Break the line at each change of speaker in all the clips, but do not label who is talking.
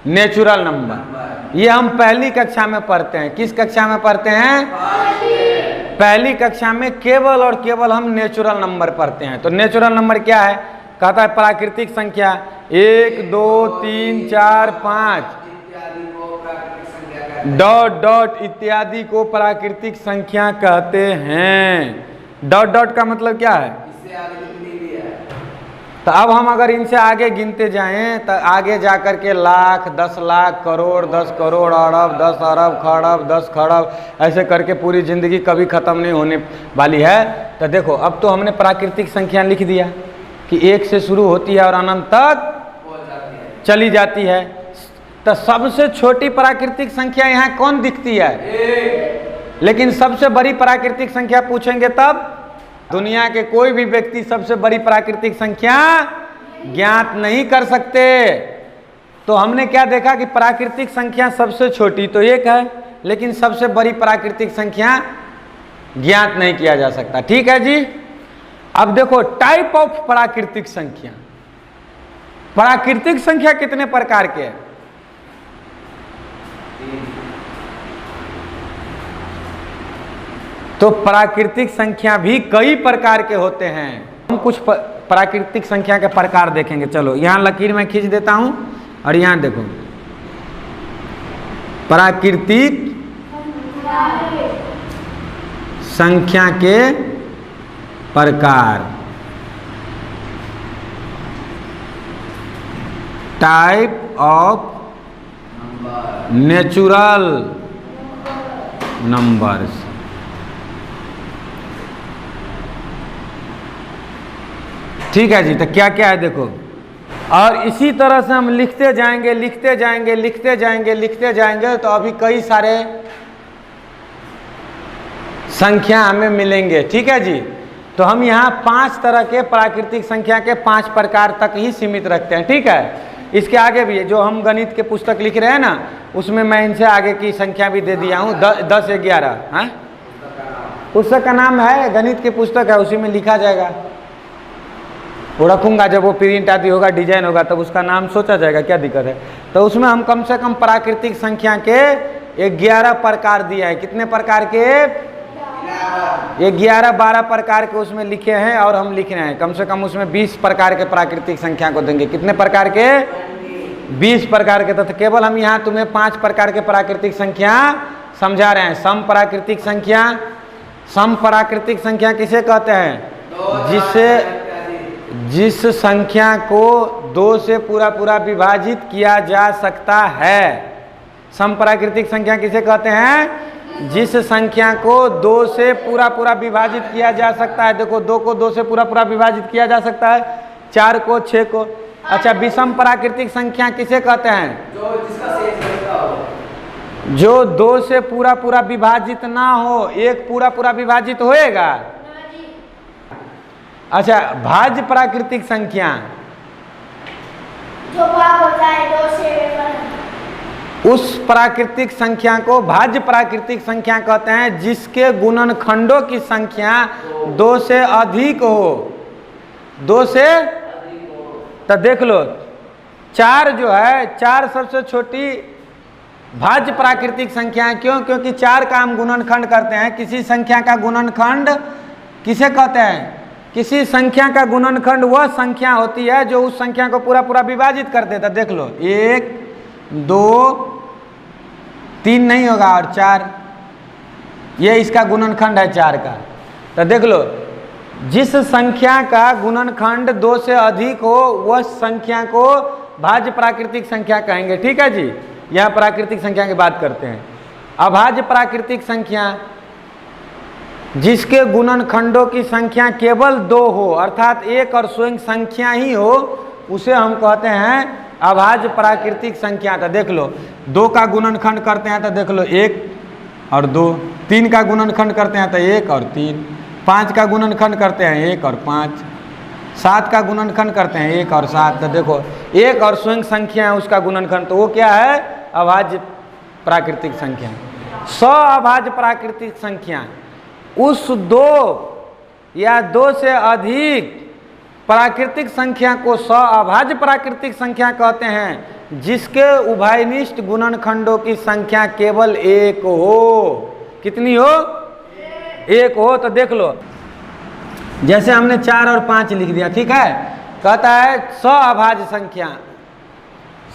Natural number. ये हम पहली कक्षा में पढ़ते हैं। किस कक्षा में पढ़ते हैं? पहली कक्षा में केवल और केवल हम नेचुरल नंबर पढ़ते हैं। तो नेचुरल नंबर क्या है? कहता है प्राकृतिक संख्या 1 2 3 4 5 डॉट डॉट इत्यादि को प्राकृतिक संख्या कहते हैं। डॉट डॉट का मतलब क्या है? तो अब हम अगर इनसे आगे गिनते जाएं तो आगे जाकर के लाख, 10 लाख, करोड़, 10 करोड़, अरब, 10 अरब, खरब, 10 खरब, ऐसे करके पूरी जिंदगी कभी खत्म नहीं होने वाली है। तो देखो अब तो हमने प्राकृतिक संख्या लिख दिया कि 1 से शुरू होती है और अनंत तक चली जाती है। तो सबसे छोटी प्राकृतिक संख्या यहाँ कौन दिखती है? लेकिन सबसे बड़ी प्राकृतिक संख्या पूछेंगे तब दुनिया के कोई भी व्यक्ति सबसे बड़ी प्राकृतिक संख्या ज्ञात नहीं कर सकते। तो हमने क्या देखा कि प्राकृतिक संख्या सबसे छोटी तो 1 है, लेकिन सबसे बड़ी प्राकृतिक संख्या ज्ञात नहीं किया जा सकता। ठीक है जी। अब देखो टाइप ऑफ प्राकृतिक संख्या। प्राकृतिक संख्या कितने प्रकार के हैं? तो प्राकृतिक संख्या भी कई प्रकार के होते हैं। हम कुछ प्राकृतिक संख्या के प्रकार देखेंगे। चलो यहाँ लकीर में खींच देता हूं और यहाँ देखो प्राकृतिक संख्या के प्रकार। Type of natural numbers. ठीक है जी। तो क्या क्या है देखो, और इसी तरह से हम लिखते जाएंगे लिखते जाएंगे लिखते जाएंगे लिखते जाएंगे तो अभी कई सारे संख्या हमें मिलेंगे। ठीक है जी। तो हम यहाँ 5 तरह के प्राकृतिक संख्या के 5 प्रकार तक ही सीमित रखते हैं। ठीक है। इसके आगे भी जो हम गणित के पुस्तक लिख रहे हैं ना, उसमें मैं इनसे आगे की संख्या भी दे दिया हूँ 10 से 11। हाँ, पुस्तक का नाम है, गणित की पुस्तक है, उसी में लिखा जाएगा। वो रखूंगा, जब वो प्रिंट आदि होगा, डिजाइन होगा, तब उसका नाम सोचा जाएगा, क्या दिक्कत है। तो उसमें हम कम से कम प्राकृतिक संख्या के 11 प्रकार दिया है। कितने प्रकार के? 11-12 प्रकार के उसमें लिखे हैं और हम लिख रहे हैं। कम से कम उसमें 20 प्रकार के प्राकृतिक संख्या को देंगे। कितने प्रकार के? 20 प्रकार के। तो केवल हम यहाँ तुम्हें 5 प्रकार के प्राकृतिक संख्या समझा रहे हैं। सम प्राकृतिक संख्या। सम प्राकृतिक संख्या किसे कहते हैं? जिस संख्या को 2 से पूरा विभाजित किया जा सकता है। सम प्राकृतिक संख्या किसे कहते हैं? जिस संख्या को 2 से पूरा विभाजित किया जा सकता है। देखो 2 को 2 से पूरा विभाजित किया जा सकता है, 4 को 6 को। अच्छा, विषम प्राकृतिक संख्या किसे कहते हैं? जो 2 से पूरा विभाजित ना हो। एक पूरा विभाजित होएगा। अच्छा, भाज्य प्राकृतिक संख्या
जो भाग होता है 2 से,
उस प्राकृतिक संख्या को भाज्य प्राकृतिक संख्या कहते हैं जिसके गुणनखंडों की संख्या 2 से अधिक हो। 2 से तो देख लो 4 जो है, 4 सबसे छोटी भाज्य प्राकृतिक संख्या है। क्यों? क्योंकि 4 का हम गुणनखंड करते हैं। किसी संख्या का गुणनखंड किसे कहते हैं? किसी संख्या का गुणनखंड वह संख्या होती है जो उस संख्या को पूरा विभाजित कर देता। देख लो 1 2 3 नहीं होगा और 4, ये इसका गुणनखंड है 4 का। तो देख लो जिस संख्या का गुणनखंड 2 से अधिक हो वह संख्या को भाज्य प्राकृतिक संख्या कहेंगे। ठीक है जी। यहाँ प्राकृतिक संख्या की बात करते हैं। अभाज्य प्राकृतिक संख्या जिसके गुणनखंडों की संख्या केवल 2 हो, अर्थात एक और स्वयं संख्या ही हो, उसे हम कहते हैं अभाज्य प्राकृतिक संख्या। तो देख लो 2 का गुणनखंड करते हैं तो देख लो 1 और 2, 3 का गुणनखंड करते हैं तो 1 और 3, 5 का गुणनखंड करते हैं 1 और 5, 7 का गुणनखंड करते हैं 1 और 7। तो देखो 1 और स्वयं संख्या है उसका गुणनखंड, तो वो क्या है? अभाज्य प्राकृतिक संख्या। अभाज्य प्राकृतिक संख्या उस 2 या 2 से अधिक प्राकृतिक संख्या को अभाज्य प्राकृतिक संख्या कहते हैं जिसके उभयनिष्ठ गुणनखंडों की संख्या केवल एक हो। कितनी हो? एक हो। तो देख लो, जैसे हमने 4 और 5 लिख दिया, ठीक है। कहता है सअभाज्य संख्या,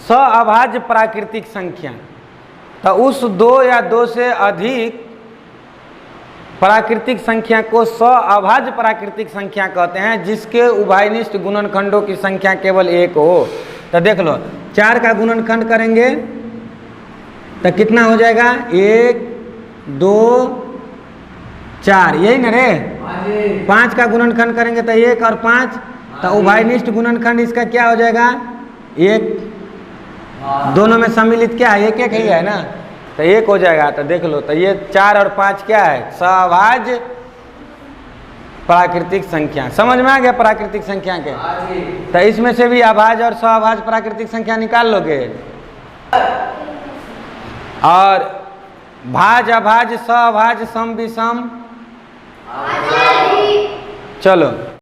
सअभाज्य प्राकृतिक संख्या। तो उस 2 या 2 से अधिक प्राकृतिक संख्या को सअभाज्य प्राकृतिक संख्या कहते हैं, जिसके उभयनिष्ठ गुणनखंडों की संख्या केवल एक हो। तो देख लो, 4 का गुणनखंड करेंगे तो कितना हो जाएगा? 1 2 4, यही ना रे। 5 का गुणनखंड करेंगे तो 1 और 5, तो उभयनिष्ठ गुणनखंड इसका क्या हो जाएगा? 1। दोनों में सम्मिलित क्या है? 1 1 ही है ना, तो 1 हो जाएगा। तो देख लो, तो ये 4 और 5 क्या है? सअभाज्य प्राकृतिक संख्या। समझ में आ गया प्राकृतिक संख्या के? तो इसमें से भी अभाज्य और सअभाज्य प्राकृतिक संख्या निकाल लोगे। और भाज्य अभाज्य सअभाज्य सम विषम, चलो